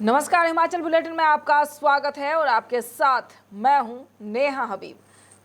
नमस्कार, हिमाचल बुलेटिन में आपका स्वागत है और आपके साथ मैं हूं नेहा हबीब।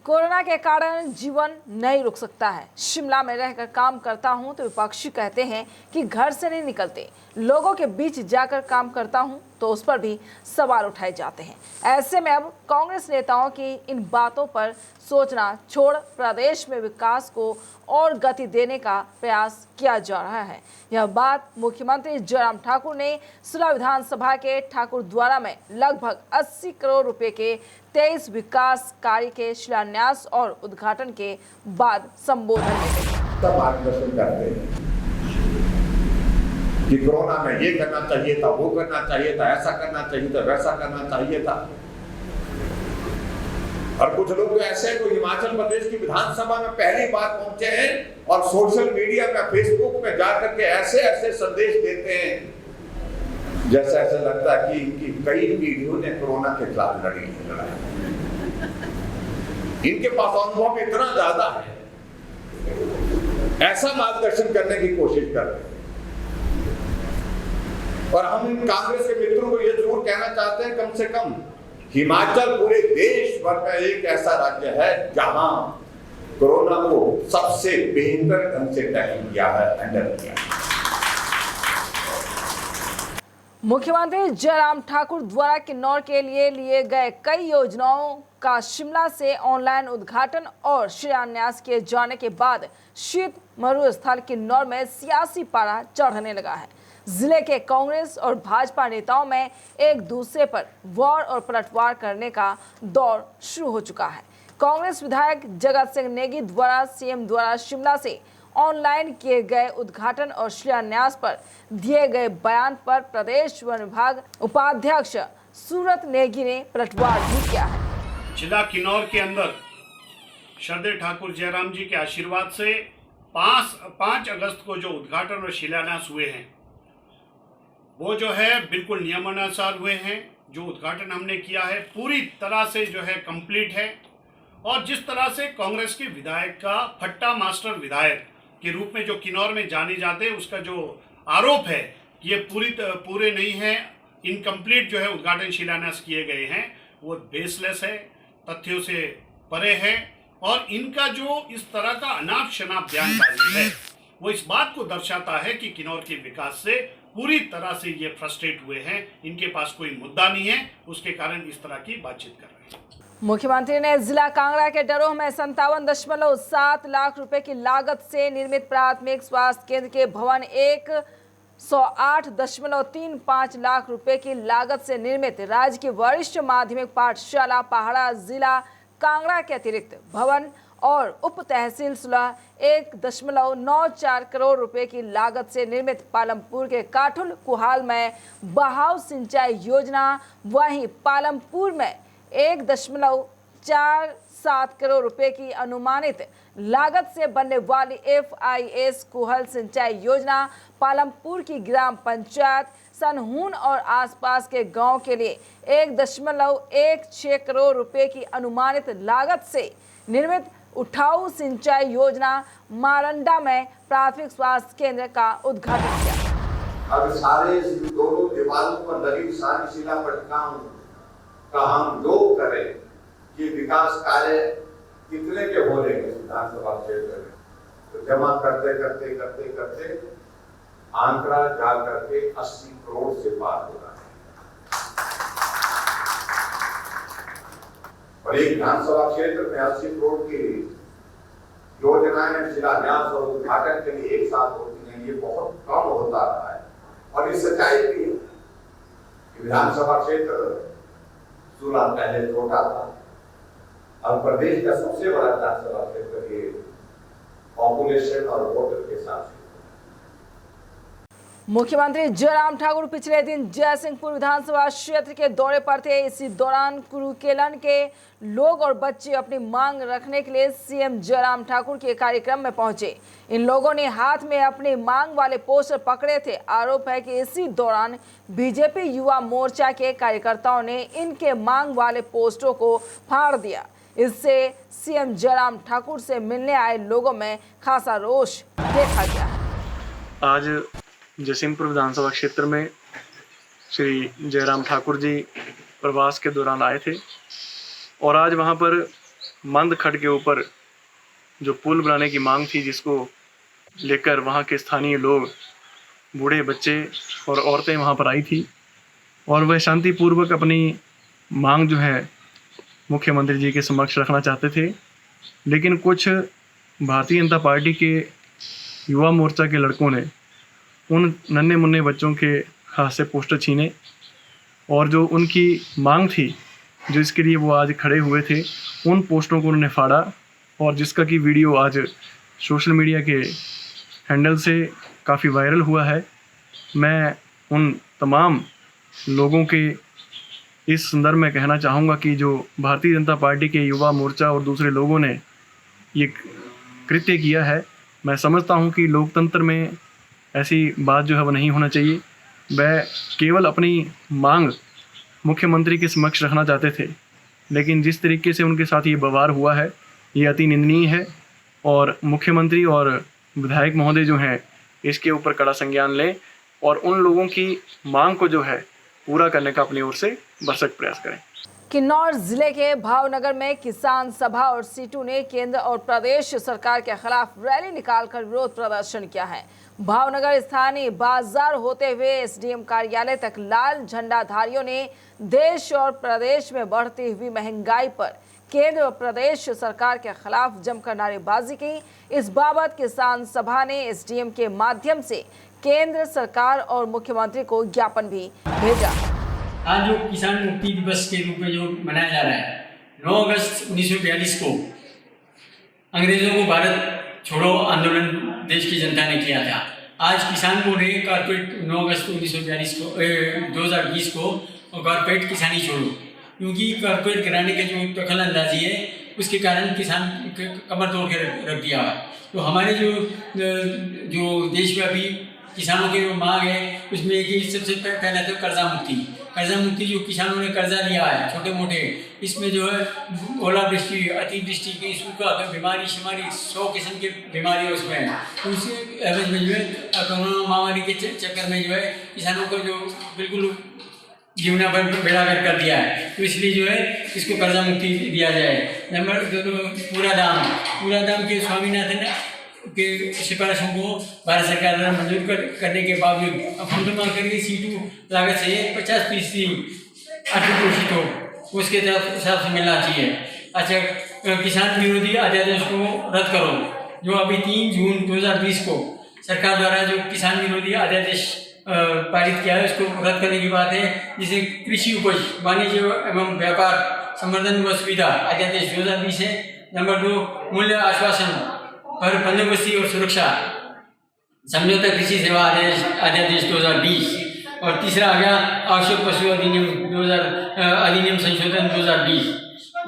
कोरोना के कारण जीवन नहीं रुक सकता है। शिमला में रहकर काम करता हूं तो विपक्षी कहते हैं कि घर से नहीं निकलते, लोगों के बीच जाकर काम करता हूं तो उस पर भी सवाल उठाए जाते हैं। ऐसे में अब कांग्रेस नेताओं की इन बातों पर सोचना छोड़ प्रदेश में विकास को और गति देने का प्रयास किया जा रहा है। यह बात मुख्यमंत्री जयराम ठाकुर ने सुलह विधानसभा के ठाकुर द्वारा में लगभग 80 करोड़ रुपए के 23 विकास कार्य के शिलान्यास और उद्घाटन के बाद संबोधन में सब मार्गदर्शन करते हैं कि कोरोना में ये करना चाहिए था, वो करना चाहिए था, ऐसा करना चाहिए था, वैसा करना चाहिए था। और कुछ लोग तो ऐसे हैं जो हिमाचल प्रदेश की विधानसभा में पहली बार पहुंचे हैं और सोशल मीडिया में, फेसबुक में जाकर के ऐसे ऐसे संदेश देते हैं जैसा ऐसा लगता है कि इनकी कई पीढ़ियों ने कोरोना के खिलाफ लड़ी है लड़ाई। इनके पास अनुभव इतना ज्यादा है, ऐसा मार्गदर्शन करने की कोशिश कर रहे हैं। और हम इन कांग्रेस के मित्रों को यह जरूर कहना चाहते हैं, कम से कम हिमाचल पूरे देश भर में एक ऐसा राज्य है जहां कोरोना को सबसे बेहतर ढंग से टैकल किया है, हैंडल किया है। मुख्यमंत्री जयराम ठाकुर द्वारा किन्नौर के लिए गए कई योजनाओं का शिमला से ऑनलाइन उद्घाटन और शिलान्यास किए जाने के बाद शीत मरुस्थल किन्नौर में सियासी पारा चढ़ने लगा है। जिले के कांग्रेस और भाजपा नेताओं में एक दूसरे पर वार और पलटवार करने का दौर शुरू हो चुका है। कांग्रेस विधायक जगत सिंह नेगी द्वारा सीएम द्वारा शिमला से ऑनलाइन किए गए उद्घाटन और शिलान्यास पर दिए गए बयान पर प्रदेश वन विभाग उपाध्यक्ष सूरत नेगी ने पलटवार भी किया है। जिला किन्नौर के अंदर श्रद्धेय ठाकुर जयराम जी के आशीर्वाद से 5 अगस्त को जो उद्घाटन और शिलान्यास हुए हैं वो जो है बिल्कुल नियमानुसार हुए हैं। जो उद्घाटन हमने किया है पूरी तरह से जो है कंप्लीट है। और जिस तरह से कांग्रेस के विधायक का फट्टा मास्टर विधायक के रूप में जो किन्नौर में जाने जाते हैं, उसका जो आरोप है कि ये पूरे नहीं है, इनकम्प्लीट जो है उद्घाटन शिलान्यास किए गए हैं, वो बेसलेस है, तथ्यों से परे है। और इनका जो इस तरह का अनाप शनाप बयानबाजी है वो इस बात को दर्शाता है कि किन्नौर के विकास से पूरी तरह से ये फ्रस्ट्रेट हुए हैं। इनके पास कोई मुद्दा नहीं है, उसके कारण इस तरह की बातचीत कर रहे हैं। मुख्यमंत्री ने जिला कांगड़ा के डरोह में 57.7 लाख रुपए की लागत से निर्मित प्राथमिक स्वास्थ्य केंद्र के भवन 108.35 लाख रुपए की लागत से निर्मित राज्य की वरिष्ठ माध्यमिक पाठशाला पहाड़ा जिला कांगड़ा के अतिरिक्त भवन और उप तहसील सुलह 1.94 करोड़ रुपए की लागत से निर्मित पालमपुर के काठुल कुहाल में बहाव सिंचाई योजना, वहीं पालमपुर में 1.47 करोड़ रुपए की अनुमानित लागत से बनने वाली FIS कुहल सिंचाई योजना पालमपुर की ग्राम पंचायत सनहून और आसपास के गांव के लिए 1.16 करोड़ रुपए की अनुमानित लागत से निर्मित उठाऊ सिंचाई योजना मारंडा में प्राथमिक स्वास्थ्य केंद्र का उद्घाटन किया। अब सारे दोनों दीवारों पर लगी सारी शिला पट्टिकाओं का हम जो करें ये विकास कार्य कितने के हो रहे हैं विधानसभा क्षेत्र में, तो जमा करते करते करते करते आंकड़ा जा करके 80 करोड़ से पार हो रहा है। और एक विधानसभा क्षेत्र में 80 करोड़ की योजनाएं शिलान्यास और उद्घाटन के लिए एक साथ होती हैं, ये बहुत कम होता रहा है। और ये सच्चाई भी है कि विधानसभा क्षेत्र सूला पहले छोटा था, और प्रदेश का सबसे बड़ा विधानसभा क्षेत्र ये पॉपुलेशन और वोटर के साथ। मुख्यमंत्री जयराम ठाकुर पिछले दिन जयसिंहपुर विधानसभा क्षेत्र के दौरे पर थे। इसी दौरान कुरुकेलन के लोग और बच्चे अपनी मांग रखने के लिए सीएम जयराम ठाकुर के कार्यक्रम में पहुंचे। इन लोगों ने हाथ में अपनी मांग वाले पोस्टर पकड़े थे। आरोप है कि इसी दौरान बीजेपी युवा मोर्चा के कार्यकर्ताओं ने इनके मांग वाले पोस्टरों को फाड़ दिया। इससे सीएम जयराम ठाकुर से मिलने आए लोगों में खासा रोष देखा गया। आज जयसिंहपुर विधानसभा क्षेत्र में श्री जयराम ठाकुर जी प्रवास के दौरान आए थे और आज वहाँ पर मंद खड्ड के ऊपर जो पुल बनाने की मांग थी, जिसको लेकर वहाँ के स्थानीय लोग, बूढ़े, बच्चे और औरतें वहाँ पर आई थी और वह शांतिपूर्वक अपनी मांग जो है मुख्यमंत्री जी के समक्ष रखना चाहते थे। लेकिन कुछ भारतीय जनता पार्टी के युवा मोर्चा के लड़कों ने उन नन्हे मुन्ने बच्चों के हाथ से पोस्टर छीने और जो उनकी मांग थी, जो इसके लिए वो आज खड़े हुए थे, उन पोस्टरों को उन्होंने फाड़ा और जिसका कि वीडियो आज सोशल मीडिया के हैंडल से काफ़ी वायरल हुआ है। मैं उन तमाम लोगों के इस संदर्भ में कहना चाहूँगा कि जो भारतीय जनता पार्टी के युवा मोर्चा और दूसरे लोगों ने ये कृत्य किया है, मैं समझता हूँ कि लोकतंत्र में ऐसी बात जो है वो नहीं होना चाहिए। वह केवल अपनी मांग मुख्यमंत्री के समक्ष रखना चाहते थे, लेकिन जिस तरीके से उनके साथ ये व्यवहार हुआ है ये अति निंदनीय है और मुख्यमंत्री और विधायक महोदय जो हैं इसके ऊपर कड़ा संज्ञान लें और उन लोगों की मांग को जो है पूरा करने का अपनी ओर से भरसक प्रयास करें। किन्नौर जिले के भावनगर में किसान सभा और सीटू ने केंद्र और प्रदेश सरकार के खिलाफ रैली निकालकर विरोध प्रदर्शन किया है। भावनगर स्थानीय बाजार होते हुए एसडीएम कार्यालय तक लाल झंडाधारियों ने देश और प्रदेश में बढ़ती हुई महंगाई पर केंद्र और प्रदेश सरकार के खिलाफ जमकर नारेबाजी की। इस बाबत किसान सभा ने एसडीएम के माध्यम से केंद्र सरकार और मुख्यमंत्री को ज्ञापन भी भेजा। आज जो किसान मुक्ति दिवस के रूप में जो मनाया जा रहा है, 9 अगस्त 1942 को अंग्रेजों को भारत छोड़ो आंदोलन देश की जनता ने किया था। आज किसान बोर्ड ने कारपेट 9 अगस्त 2020 को कारपेट किसानी छोड़ो, क्योंकि कारपेट गिराने के जो दखल अंदाजी है उसके कारण किसान कमर तोड़ के रख दिया है। तो हमारे जो देशव्यापी किसानों की जो मांग है उसमें एक ही सबसे पहले तो कर्जा मुक्ति जो किसानों ने कर्जा लिया है छोटे मोटे, इसमें जो है ओलावृष्टि, अतिवृष्टि की सूखा, बीमारी शिमारी 100 किस्म की बीमारी उसमें है। तो उसी एवज में जो है कोरोना महामारी के चक्कर में जो है किसानों को जो बिल्कुल जीवना पर बेड़ा कर दिया है। तो इसलिए जो है इसको कर्जा मुक्ति दिया जाए। नंबर 2 तो पूरा दाम के स्वामीनाथन के सिफारिशों को भारत सरकार द्वारा मंजूर करने के बावजूद अब हम तो मांग करेंगे सीटू लागत से 50% अतिपोषित हो, उसके हिसाब से मिलना चाहिए। अच्छा, किसान विरोधी अध्यादेश को रद्द करो, जो अभी 3 जून 2020 को सरकार द्वारा जो किसान विरोधी अध्यादेश पारित किया है उसको रद्द करने की बात है, जिसे कृषि उपज वाणिज्य एवं व्यापार संवर्धन व सुविधा अध्यादेश 2020 है। नंबर 2 मूल्य आश्वासन पर बंदोबस्ती और सुरक्षा समझौता कृषि सेवा अध्यादेश 2020 और तीसरा आ गया आवश्यक पशु अधिनियम संशोधन 2020।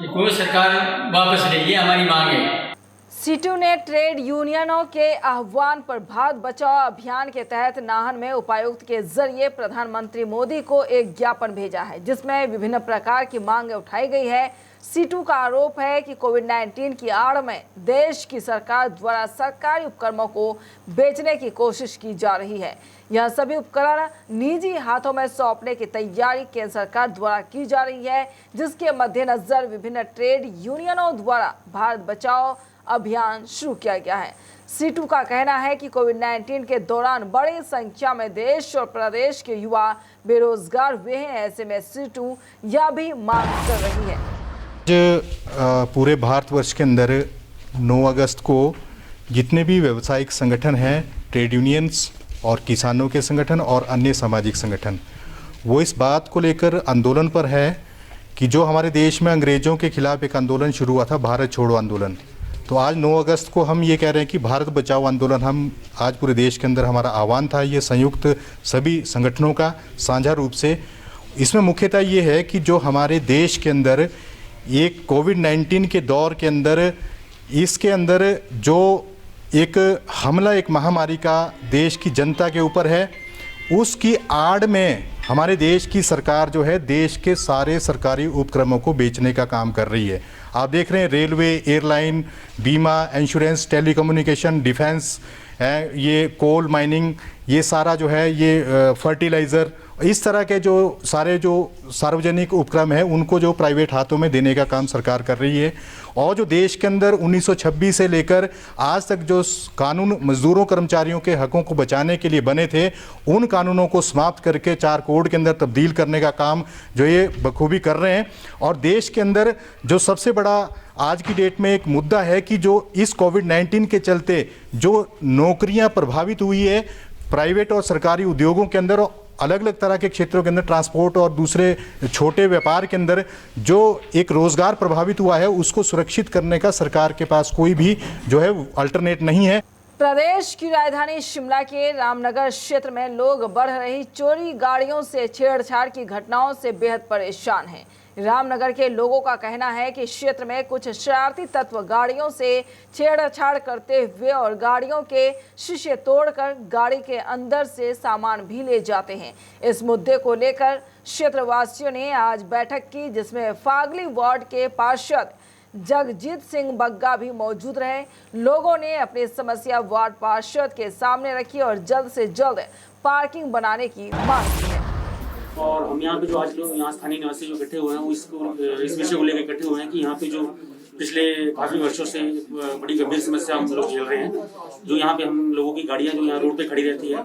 ये को सरकार वापस ले, ये हमारी मांग है। सीटू ने ट्रेड यूनियनों के आह्वान पर भारत बचाओ अभियान के तहत नाहन में उपायुक्त के जरिए प्रधानमंत्री मोदी को एक ज्ञापन भेजा है, जिसमें विभिन्न प्रकार की मांगें उठाई गई है। सीटू का आरोप है कि कोविड-19 की आड़ में देश की सरकार द्वारा सरकारी उपकरणों को बेचने की कोशिश की जा रही है। यह सभी उपकरण निजी हाथों में सौंपने की तैयारी केंद्र सरकार द्वारा की जा रही है, जिसके मद्देनजर विभिन्न ट्रेड यूनियनों द्वारा भारत बचाओ अभियान शुरू किया गया है। सीटू का कहना है कि कोविड-19 के दौरान बड़ी संख्या में देश और प्रदेश के युवा बेरोजगार हुए हैं। ऐसे में सीटू यह भी मांग कर रही है। पूरे भारतवर्ष के अंदर 9 अगस्त को जितने भी व्यावसायिक संगठन हैं, ट्रेड यूनियंस और किसानों के संगठन और अन्य सामाजिक संगठन, वो इस बात को लेकर आंदोलन पर है कि जो हमारे देश में अंग्रेज़ों के खिलाफ एक आंदोलन शुरू हुआ था, भारत छोड़ो आंदोलन, तो आज 9 अगस्त को हम ये कह रहे हैं कि भारत बचाओ आंदोलन हम आज पूरे देश के अंदर हमारा आह्वान था। ये संयुक्त सभी संगठनों का साझा रूप से, इसमें मुख्यतः ये है कि जो हमारे देश के अंदर एक कोविड-19 के दौर के अंदर इसके अंदर जो एक हमला, एक महामारी का देश की जनता के ऊपर है, उसकी आड़ में हमारे देश की सरकार जो है देश के सारे सरकारी उपक्रमों को बेचने का काम कर रही है। आप देख रहे हैं रेलवे, एयरलाइन, बीमा, इंश्योरेंस, टेलीकम्युनिकेशन, डिफेंस, ये कोल माइनिंग, ये सारा जो है ये फर्टिलाइज़र, इस तरह के जो सारे जो सार्वजनिक उपक्रम है उनको जो प्राइवेट हाथों में देने का काम सरकार कर रही है। और जो देश के अंदर 1926 से लेकर आज तक जो कानून मजदूरों कर्मचारियों के हकों को बचाने के लिए बने थे, उन कानूनों को समाप्त करके 4 कोड के अंदर तब्दील करने का काम जो ये बखूबी कर रहे हैं। और देश के अंदर जो सबसे बड़ा आज की डेट में एक मुद्दा है कि जो इस कोविड-19 के चलते जो नौकरियां प्रभावित हुई है प्राइवेट और सरकारी उद्योगों के अंदर, अलग अलग तरह के क्षेत्रों के अंदर, ट्रांसपोर्ट और दूसरे छोटे व्यापार के अंदर जो एक रोजगार प्रभावित हुआ है, उसको सुरक्षित करने का सरकार के पास कोई भी जो है अल्टरनेट नहीं है। प्रदेश की राजधानी शिमला के रामनगर क्षेत्र में लोग बढ़ रही चोरी, गाड़ियों से छेड़छाड़ की घटनाओं से बेहद परेशान हैं। रामनगर के लोगों का कहना है कि क्षेत्र में कुछ शरारती तत्व गाड़ियों से छेड़छाड़ करते हुए और गाड़ियों के शीशे तोड़कर गाड़ी के अंदर से सामान भी ले जाते हैं। इस मुद्दे को लेकर क्षेत्रवासियों ने आज बैठक की, जिसमें फागली वार्ड के पार्षद जगजीत सिंह बग्गा भी मौजूद रहे। लोगों ने अपनी समस्या वार्ड पार्षद के सामने रखी और जल्द से जल्द पार्किंग बनाने की मांग की है। और हम यहाँ पे जो आज लोग यहाँ स्थानीय निवासी जो इकट्ठे हुए हैं वो इस विषय को लेकर इकट्ठे हुए हैं कि यहाँ पे जो पिछले काफ़ी वर्षों से बड़ी गंभीर समस्या हम लोग झेल रहे हैं। जो यहाँ पे हम लोगों की गाड़ियाँ जो यहाँ रोड पे खड़ी रहती है,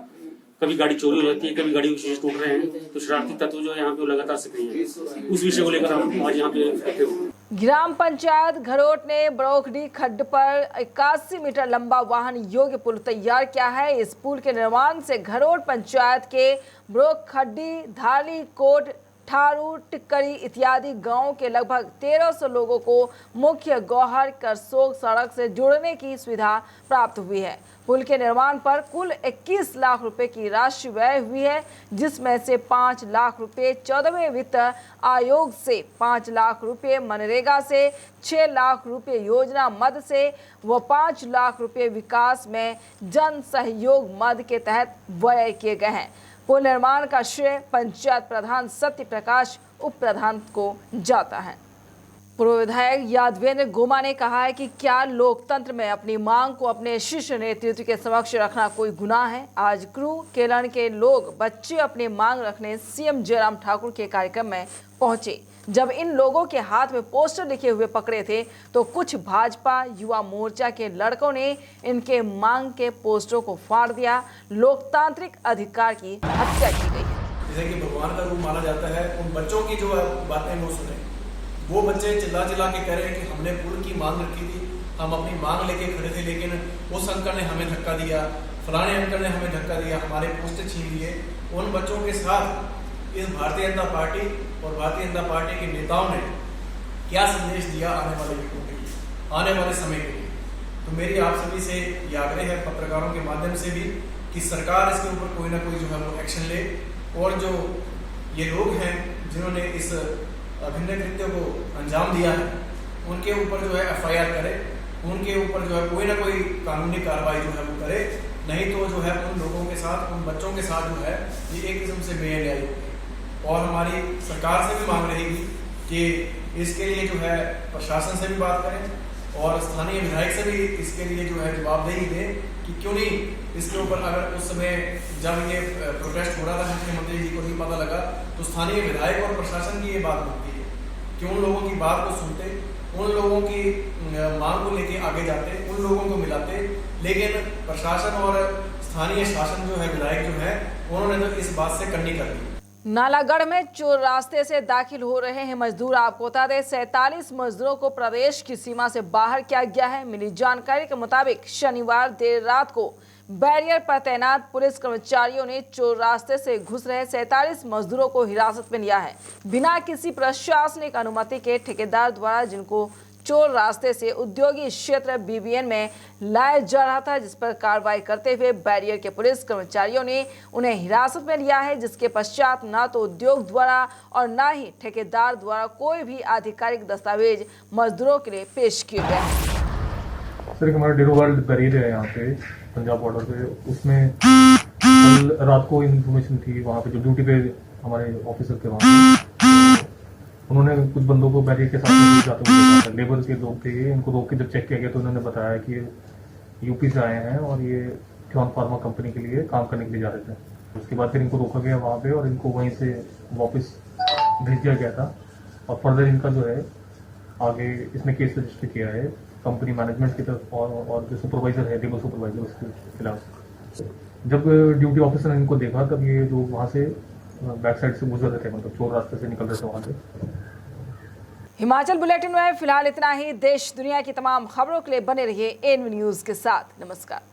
कभी गाड़ी चोरी हो जाती है, कभी गाड़ी के शीशे टूट रहे हैं, तो शरारती तत्व जो है यहाँ पे लगातार सक्रिय है। उस विषय को लेकर हम आज यहाँ पे इकट्ठे हुए। ग्राम पंचायत घरोट ने बरोखडी खड्ड पर 81 मीटर लंबा वाहन योग्य पुल तैयार किया है। इस पुल के निर्माण से घरोट पंचायत के बरोखडी, धाली कोट, ठारू, टिक्करी इत्यादि गांवों के लगभग 1300 लोगों को मुख्य गौहर करसोग सड़क से जोड़ने की सुविधा प्राप्त हुई है। पुल के निर्माण पर कुल 21 लाख रुपए की राशि व्यय हुई है, जिसमें से 5 लाख रुपए 14वें वित्त आयोग से, 5 लाख रुपए मनरेगा से, 6 लाख रुपए योजना मद से व 5 लाख रुपए विकास में जन सहयोग मद के तहत व्यय किए गए हैं। पुल निर्माण का श्रेय पंचायत प्रधान सत्य प्रकाश उप प्रधान को जाता है। पूर्व विधायक यादवेंद्र गोमा ने कहा है कि क्या लोकतंत्र में अपनी मांग को अपने शीर्ष नेतृत्व के समक्ष रखना कोई गुनाह है। आज क्रू केलण के लोग बच्चे अपनी मांग रखने सीएम जयराम ठाकुर के कार्यक्रम में पहुंचे। जब इन लोगों के हाथ में पोस्टर लिखे हुए पकड़े थे तो कुछ भाजपा युवा मोर्चा के लड़कों ने इनके मांग के पोस्टरों को फाड़ दिया। लोकतांत्रिक अधिकार की हत्या की गई है। जैसे कि भगवान का रूप माना जाता है, उन बच्चों की जो बातें वो सुने। वो बच्चे चिल्ला चिल्ला के कह रहे हैं कि हमने पुल की मांग रखी थी, हम अपनी मांग लेके खड़े थे, लेकिन उस अंकल ने हमें धक्का दिया, फलाने अंकल ने हमें धक्का दिया, हमारे पोस्टर छीन लिए। उन बच्चों के साथ इस भारतीय जनता पार्टी और भारतीय जनता पार्टी के नेताओं ने क्या संदेश दिया आने वाले युगों के लिए, आने वाले समय के लिए। तो मेरी आप सभी से ये आग्रह है, पत्रकारों के माध्यम से भी, कि सरकार इसके ऊपर कोई ना कोई जो है वो एक्शन ले, और जो ये लोग हैं जिन्होंने इस अभिनय कृत्य को अंजाम दिया है उनके ऊपर जो है FIR करे, उनके ऊपर जो है कोई ना कोई कानूनी कार्रवाई जो है वो करे। नहीं तो जो है उन लोगों के साथ, उन बच्चों के साथ जो है ये एक किस्म से बेन्यायी होगी। और हमारी सरकार से भी मांग रहेगी कि इसके लिए जो है प्रशासन से भी बात करें और स्थानीय विधायक से भी इसके लिए जो है जवाबदेही दें कि क्यों नहीं इसके ऊपर, अगर उस समय जब ये प्रोटेस्ट हो रहा था मुख्यमंत्री जी को नहीं पता लगा, तो स्थानीय विधायक और प्रशासन की ये बात बनती है कि उन लोगों की बात को सुनते, उन लोगों की मांग को लेके आगे जाते, उन लोगों को मिलाते। लेकिन प्रशासन और स्थानीय शासन जो है, विधायक जो है, उन्होंने तो इस बात से कन्नी कर दी। नालागढ़ में चोर रास्ते से दाखिल हो रहे हैं मजदूर। आपको बता दें 47 मजदूरों को प्रदेश की सीमा से बाहर किया गया है। मिली जानकारी के मुताबिक शनिवार देर रात को बैरियर पर तैनात पुलिस कर्मचारियों ने चोर रास्ते से घुस रहे 47 मजदूरों को हिरासत में लिया है। बिना किसी प्रशासनिक अनुमति के ठेकेदार द्वारा जिनको चोर रास्ते से औद्योगिक क्षेत्र BBN में लाया जा रहा था, जिस पर कार्रवाई करते हुए बैरियर के पुलिस कर्मचारियों ने उन्हें हिरासत में लिया है, जिसके पश्चात न तो उद्योग द्वारा और न ही ठेकेदार द्वारा कोई भी आधिकारिक दस्तावेज मजदूरों के लिए पेश किए गए हैं। सर, हमारा डेरोवाल बैरियर है यहाँ पे पंजाब बॉर्डर पे, उसमें कल रात को इन्फॉर्मेशन थी वहाँ पे जो ड्यूटी पे हमारे ऑफिसर थे वहाँ पे, उन्होंने कुछ बंदों को बैरियर के साथ में जाते हुए देखा था। लेबर के लोग थे ये, इनको रोक के जब चेक किया गया तो उन्होंने बताया कि ये यूपी से आए हैं और ये थियोन फार्मा कंपनी के लिए काम करने के लिए जा रहे थे। उसके बाद फिर इनको रोका गया वहाँ पे और इनको वहीं से वापस भेज दिया गया था और फर्दर इनका जो है आगे इसमें केस रजिस्टर किया है कंपनी मैनेजमेंट की तरफ और जो सुपरवाइजर है लेबर सुपरवाइजर उसके खिलाफ। जब ड्यूटी ऑफिसर ने इनको देखा तब ये लोग वहाँ से बैक साइड से गुजर रहे थे, मतलब चोर रास्ते से निकल रहे थे वहाँ से। हिमाचल बुलेटिन में फिलहाल इतना ही। देश दुनिया की तमाम खबरों के लिए बने रहिए एएनवी न्यूज के साथ। नमस्कार।